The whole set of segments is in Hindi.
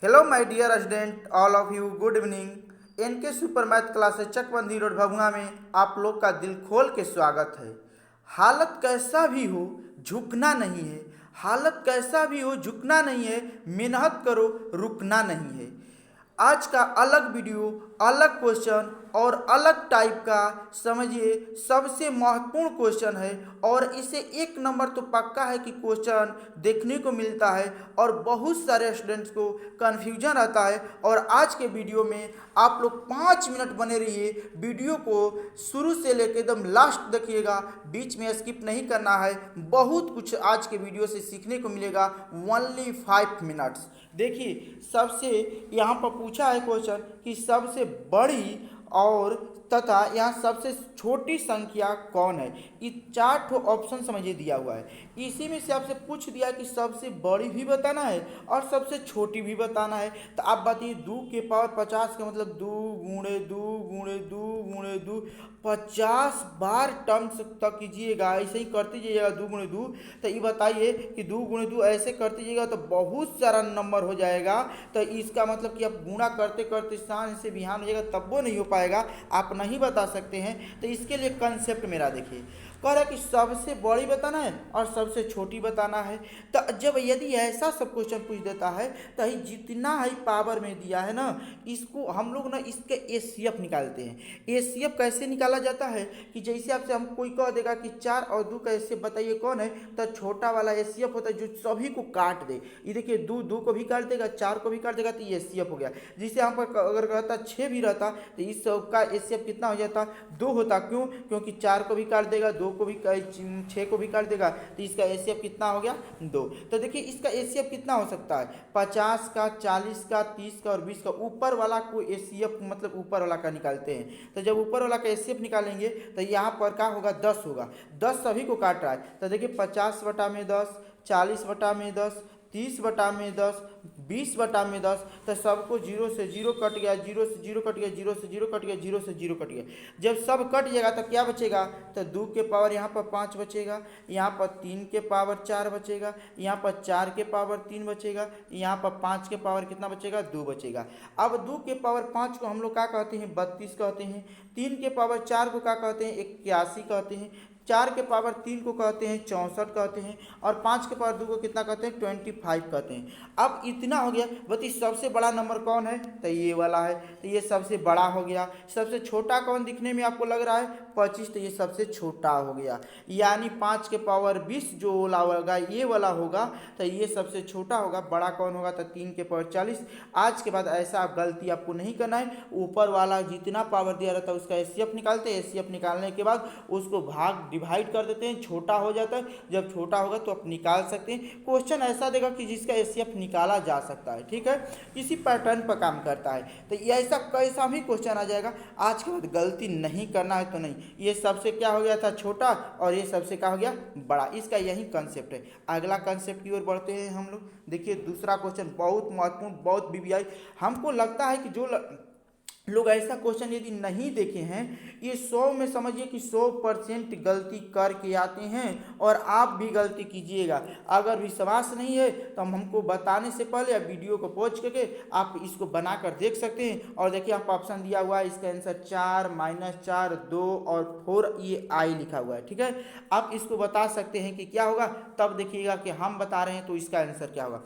Hello my dear student all of you good evening. NK super math classes Chakbandi road Bhabua में आप लोग का दिल खोल के स्वागत है। हालत कैसा भी हो झुकना नहीं है, हालत कैसा भी हो झुकना नहीं है, मेहनत करो रुकना नहीं है। आज का अलग वीडियो, अलग क्वेश्चन और अलग टाइप का समझिए सबसे महत्वपूर्ण क्वेश्चन है और इसे एक नंबर तो पक्का है कि क्वेश्चन देखने को मिलता है और बहुत सारे स्टूडेंट्स को कन्फ्यूजन रहता है। और आज के वीडियो में आप लोग 5 मिनट बने रहिए, वीडियो को शुरू से लेकर एकदम लास्ट देखिएगा, बीच में स्किप नहीं करना है। बहुत कुछ आज के वीडियो से सीखने को मिलेगा। Only 5 minutes. देखिए सबसे यहाँ पर पूछा है क्वेश्चन कि सबसे बड़ी और तथा यहाँ सबसे छोटी संख्या कौन है। ये 4 ऑप्शन समझिए दिया हुआ है, इसी में से आपसे पूछ दिया कि सबसे बड़ी भी बताना है और सबसे छोटी भी बताना है। तो आप बताइए 2 के पावर 50 का मतलब 2 गुणे 2 गुणे 2 गुणे 2, 50 बार टर्म्स तक कीजिएगा, ऐसे ही करते जाइएगा 2 गुणे 2। तो ये बताइए कि 2 गुणे 2 ऐसे करते जाइएगा तो बहुत सारा नंबर हो जाएगा। तो इसका मतलब कि आप गुणा करते करते शान से बिहान हो जाएगा, तब वो नहीं हो पाएगा, आप नहीं बता सकते हैं। तो इसके लिए कंसेप्ट मेरा देखिए, कह रहा है कि सबसे बड़ी बताना है और सबसे छोटी बताना है। तो जब यदि ऐसा सब क्वेश्चन पूछ देता है तो ही जितना ही पावर में दिया है ना, इसको हम लोग ना इसके एचसीएफ निकालते हैं। एचसीएफ कैसे निकाला जाता है कि जैसे आपसे हम कोई कह देगा कि 4 और 2 का एचसीएफ बताइए कौन है, तो छोटा वाला एचसीएफ होता है जो सभी को काट दे। ये देखिए 2 को भी काट देगा, 4 को भी काट देगा, तो ये एचसीएफ हो गया। जिसे यहाँ पर अगर रहता 6 भी रहता तो इस का एचसीएफ कितना हो जाता, 2 होता। क्यों? क्योंकि 4 को भी काट देगा, 2 को भी 6 को भी काट देगा, तो इसका एचसीएफ कितना हो गया 2। तो देखिए इसका एचसीएफ कितना हो सकता है, 50 का, 40 का, 30 का और 20 का। ऊपर वाला को एचसीएफ मतलब ऊपर वाला का निकालते हैं। तो जब ऊपर वाला का एचसीएफ निकालेंगे तो यहाँ पर क्या होगा, 10 होगा। 10 सभी को काट रहा है, तो देखिए 50/10, 40/10, 30/10, 20/10। तो सबको 0 से 0 कट गया, 0 से 0 कट गया, 0 से 0 कट गया, 0 से 0 कट गया। जब सब कट जाएगा तो क्या बचेगा, तो 2 के पावर यहाँ पर 5 बचेगा, यहाँ पर 3 के पावर 4 बचेगा, यहाँ पर 4 के पावर 3 बचेगा, यहाँ पर 5 के पावर कितना बचेगा, 2 बचेगा। अब 2 के पावर 5 को हम लोग क्या कहते हैं, 32 कहते हैं। 3 के पावर 4 को क्या कहते हैं, 81 कहते हैं। 4 के पावर 3 को कहते हैं 64 कहते हैं। और 5 के पावर 2 को कितना कहते हैं, 25 कहते हैं। अब इतना हो गया, बताइए सबसे बड़ा नंबर कौन है, तो ये वाला है, तो ये सबसे बड़ा हो गया। सबसे छोटा कौन दिखने में आपको लग रहा है, 25, तो ये सबसे छोटा हो गया। यानी 5 के पावर 20 जो वाला होगा ये वाला होगा, तो ये सबसे छोटा होगा। बड़ा कौन होगा, तो 3 के पावर 40। आज के बाद ऐसा गलती आपको नहीं करना है, ऊपर वाला जितना पावर दिया रहता है उसका एचसीएफ निकालते हैं, एचसीएफ निकालने के बाद उसको भाग डिवाइड कर देते हैं, छोटा हो जाता है। जब छोटा होगा तो आप निकाल सकते हैं। क्वेश्चन ऐसा देगा कि जिसका एचसीएफ निकाला जा सकता है, ठीक है, इसी पैटर्न पर काम करता है। तो ये ऐसा कैसा भी क्वेश्चन आ जाएगा, आज के बाद गलती नहीं करना है तो नहीं। ये सबसे क्या हो गया था, छोटा, और ये सबसे क्या हो गया, बड़ा। इसका यही कंसेप्ट है। अगला कंसेप्ट की ओर बढ़ते हैं हम लोग। देखिए दूसरा क्वेश्चन बहुत महत्वपूर्ण, बहुत बीबीआई। हमको लगता है कि जो लोग ऐसा क्वेश्चन यदि नहीं देखे हैं, ये 100 में समझिए कि 100% गलती करके आते हैं और आप भी गलती कीजिएगा। अगर विश्वास नहीं है तो हम हमको बताने से पहले आप वीडियो को पॉज करके आप इसको बनाकर देख सकते हैं। और देखिए आप ऑप्शन दिया हुआ है, इसका आंसर 4, -4, 2 और 4, ये आई लिखा हुआ है, ठीक है। आप इसको बता सकते हैं कि क्या होगा, तब देखिएगा कि हम बता रहे हैं तो इसका आंसर क्या होगा।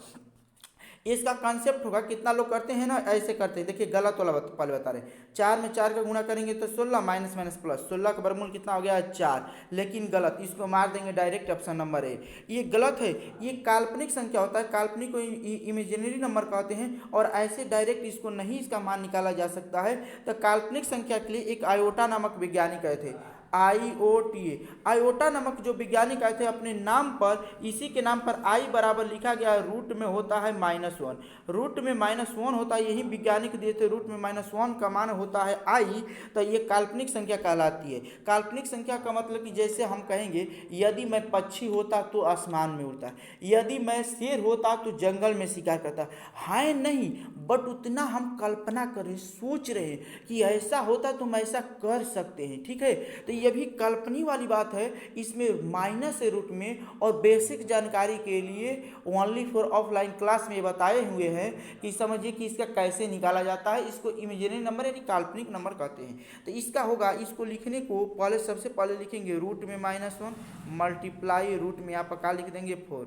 इसका कॉन्सेप्ट होगा, कितना लोग करते हैं ना, ऐसे करते हैं। देखिए गलत वाला पहले बता रहे हैं, 4 में 4 का गुणा करेंगे तो 16, माइनस माइनस प्लस, 16 का वर्गमूल कितना हो गया, 4। लेकिन गलत, इसको मार देंगे डायरेक्ट, ऑप्शन नंबर ए, ये गलत है। ये काल्पनिक संख्या होता है, काल्पनिक को इमेजिनरी नंबर कहते हैं और ऐसे डायरेक्ट इसको नहीं इसका मान निकाला जा सकता है। तो काल्पनिक संख्या के लिए एक आयोटा नामक वैज्ञानिक आए थे, आईओटीए। आयोटा नामक जो वैज्ञानिक आए थे, अपने नाम पर, इसी के नाम पर आई बराबर लिखा गया, रूट में होता है -1, रूट में -1 होता है, यही वैज्ञानिक दिए थे। रूट में -1 का मान होता है आई, तो ये काल्पनिक संख्या कहलाती है। काल्पनिक संख्या का मतलब कि जैसे हम कहेंगे, यदि मैं पक्षी होता तो आसमान में उड़ता, यदि मैं शेर होता तो जंगल में शिकार करता, है नहीं, बट उतना हम कल्पना करें, सोच रहे कि ऐसा होता तो हम ऐसा कर सकते हैं, ठीक है। तो ये भी काल्पनिक वाली बात है, इसमें माइनस है रूट में, और बेसिक जानकारी के लिए ओनली फॉर ऑफलाइन क्लास में बताए हुए हैं कि समझिए कि इसका कैसे निकाला जाता है। इसको इमेजिनरी नंबर यानी काल्पनिक नंबर कहते हैं। तो इसका होगा, इसको लिखने को पहले सबसे पहले लिखेंगे रूट में -1 मल्टीप्लाई रूट में आप क्या लिख देंगे 4,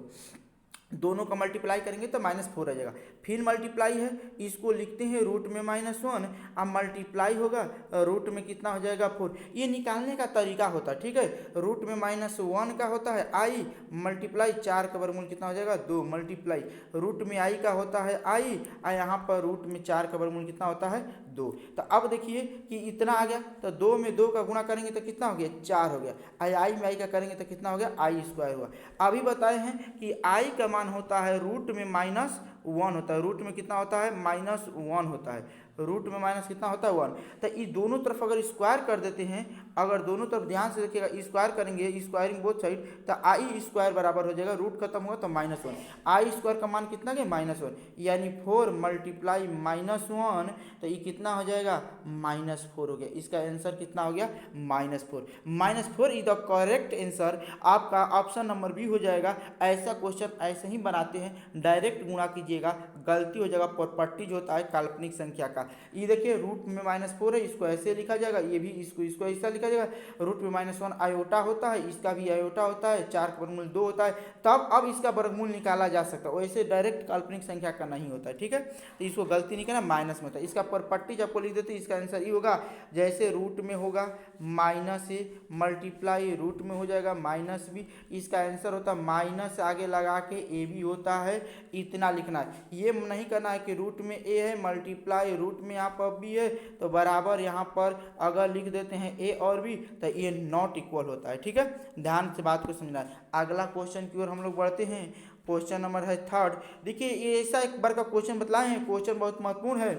दोनों का मल्टीप्लाई करेंगे तो -4 आ जाएगा। फिर मल्टीप्लाई है, इसको लिखते हैं रूट में -1, अब मल्टीप्लाई होगा रूट में कितना हो जाएगा 4। ये निकालने का तरीका होता है, ठीक है। रूट में -1 का होता है आई मल्टीप्लाई 4 का वर्गमूल कितना हो जाएगा 2 मल्टीप्लाई रूट में आई का होता है आई, और यहाँ पर रूट में 4 का वर्गमूल कितना होता है 2। तो अब देखिए कि इतना आ गया, तो 2 में 2 का गुणा करेंगे तो कितना हो गया 4 हो गया, आई में आई का करेंगे तो कितना हो गया i² हुआ। अभी बताए हैं कि आई का मान होता है रूट में -1 होता है, रूट में कितना होता है -1 होता है, रूट में माइनस कितना होता है 1। तो इस दोनों तरफ अगर स्क्वायर कर देते हैं, अगर दोनों तरफ ध्यान से देखिएगा स्क्वायर करेंगे, स्क्वायरिंग बोथ साइड, तो i² बराबर हो जाएगा, रूट खत्म होगा तो -1, i² का मान कितना गया -1, यानी 4 मल्टीप्लाई -1, तो ये कितना हो जाएगा -4 हो गया। इसका आंसर कितना हो गया -4 इज द करेक्ट आंसर। आपका ऑप्शन नंबर बी हो जाएगा। ऐसा क्वेश्चन ऐसे ही बनाते हैं, डायरेक्ट गुणा कीजिएगा, गलती हो जाएगा, प्रॉपर्टीज होता है काल्पनिक संख्या का। ये देखिए रूट में -4 है, इसको ऐसे लिखा जाएगा, ये भी इसको ऐसा लिखा जाएगा। रूट में -1 आयोटा होता है, इसका भी आयोटा होता है, 4 का वर्गमूल 2 होता है, तब अब इसका वर्गमूल निकाला जा सकता है, वैसे डायरेक्ट काल्पनिक संख्या का नहीं होता है, ठीक है। तो इसको गलती नहीं करना, माइनस में होता है। इसका प्रॉपर्टीज आपको लिख देते हैं, इसका आंसर ये होगा, जैसे रूट में होगा -a मल्टीप्लाई रूट में हो जाएगा -b, इसका आंसर होता है माइनस आगे लगा के ए भी होता है, इतना लिखना है। ये नहीं करना है कि रूट में ए है मल्टीप्लाई रूट में यहाँ पर बी है, तो बराबर यहाँ पर अगर लिख देते हैं ए और बी तो ये नॉट इक्वल होता है, ठीक है। ध्यान से बात को समझना है। अगला क्वेश्चन की ओर हम लोग बढ़ते हैं। क्वेश्चन नंबर है 3। देखिए ये ऐसा एक बार का क्वेश्चन बतलाए हैं, क्वेश्चन बहुत महत्वपूर्ण है।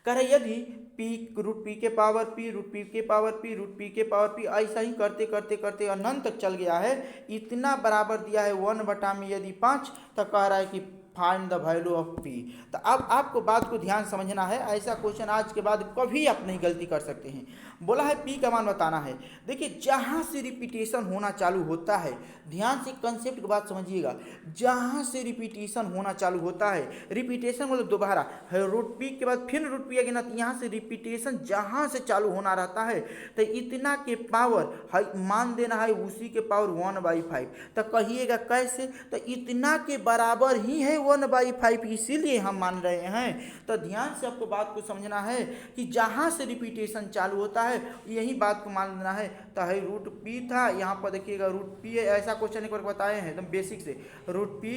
कह रहे यदि p रूट p के पावर p रूट p के पावर p रूट p के पावर p ऐसा ही करते करते करते अनंत तक चल गया है, इतना बराबर दिया है 1 में यदि 5, तो कह रहा है कि find the value of p। तो अब आपको बात को ध्यान समझना है, ऐसा क्वेश्चन आज के बाद कभी आप नहीं गलती कर सकते हैं। बोला है p का मान बताना है। देखिए जहाँ से रिपीटेशन होना चालू होता है, ध्यान से कंसेप्ट की बात समझिएगा, जहाँ से रिपीटेशन होना चालू होता है, रिपीटेशन मतलब दोबारा है, रूट p के बाद फिर रूट p आगे ना, यहाँ से रिपीटेशन जहाँ से चालू होना रहता है, तो इतना के पावर है मान देना है उसी के पावर 1/5। तो कहिएगा कैसे, तो इतना के बराबर ही है 1/5, इसीलिए हम मान रहे हैं। तो ध्यान से आपको बात को समझना है कि जहाँ से रिपीटेशन चालू होता है यही बात को मान लेना है। तो है रूट p था, यहाँ पर देखिएगा रूट p है, ऐसा क्वेश्चन एक बार बताए हैं एकदम बेसिक से, रूट p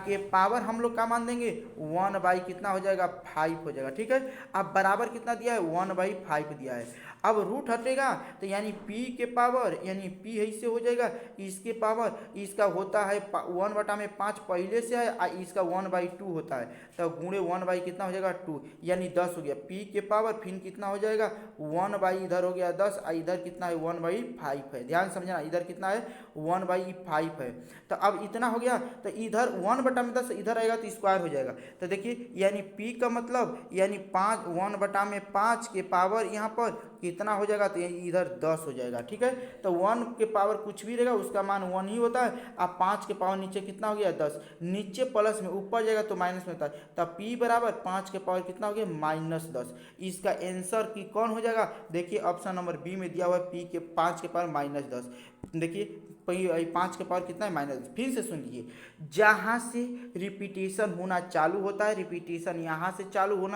के पावर हम लोग क्या मान देंगे 1/ कितना हो जाएगा 5 हो जाएगा, ठीक है। अब बराबर कितना दिया है 1/5 दिया है। अब रूट हटेगा तो यानी p के पावर, यानी p ऐसे हो जाएगा, इसके पावर, इसका होता है 1/5 पहले से है, इसका 1/2 होता है, तो गुणे 1/ कितना हो जाएगा 2, यानी 10 हो गया। p के पावर फिर कितना हो जाएगा 1/ इधर हो गया 10, इधर कितना है 1/5 है। ध्यान समझना, इधर कितना है 1/5 है। तो अब इतना हो गया, तो इधर 1/10 इधर आएगा तो स्क्वायर हो जाएगा। तो देखिए यानी p का मतलब यानी 1/5 के पावर यहाँ पर कितना हो जाएगा, तो इधर 10 हो जाएगा, ठीक है। तो 1 के पावर कुछ भी रहेगा उसका मान 1 ही होता है। अब 5 के पावर नीचे कितना हो गया 10, नीचे प्लस में, ऊपर जाएगा तो माइनस में होता है। तब p बराबर 5 के पावर कितना हो गया -10। इसका आंसर की कौन हो जाएगा, देखिए ऑप्शन नंबर बी में दिया हुआ है p के 5 के पावर -10। देखिए 5 के पावर कितना है -10। फिर से सुन लीजिए, जहाँ से रिपीटेशन होना चालू होता है, रिपीटेशन यहाँ से चालू हो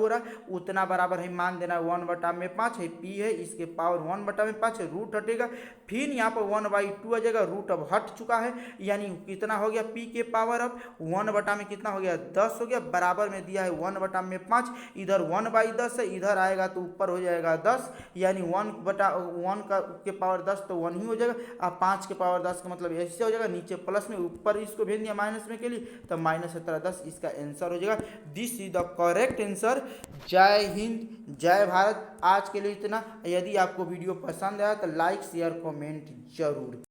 रहा है, उतना बराबर है मान देना 1/5 है, p है, इसके पावर 1/5 है, रूट हटेगा, फिर यहाँ पर 1/2 आ जाएगा, रूट अब हट चुका है, यानी कितना हो गया p के पावर अब 1 में कितना हो गया 10 हो गया, बराबर में दिया है 1/5, इधर 1/10 है, इधर आएगा तो ऊपर हो जाएगा 10, यानी 1/1 के पावर 10 तो 1 ही हो जाएगा। अब 5 के पावर 10 का मतलब ऐसे हो जाएगा, नीचे प्लस में, ऊपर इसको भेज दिया माइनस में के लिए, तो -17 इसका आंसर हो जाएगा। This is the correct answer. जय हिंद, जय भारत। आज के लिए इतना। यदि आपको वीडियो पसंद आया तो लाइक शेयर कमेंट जरूर।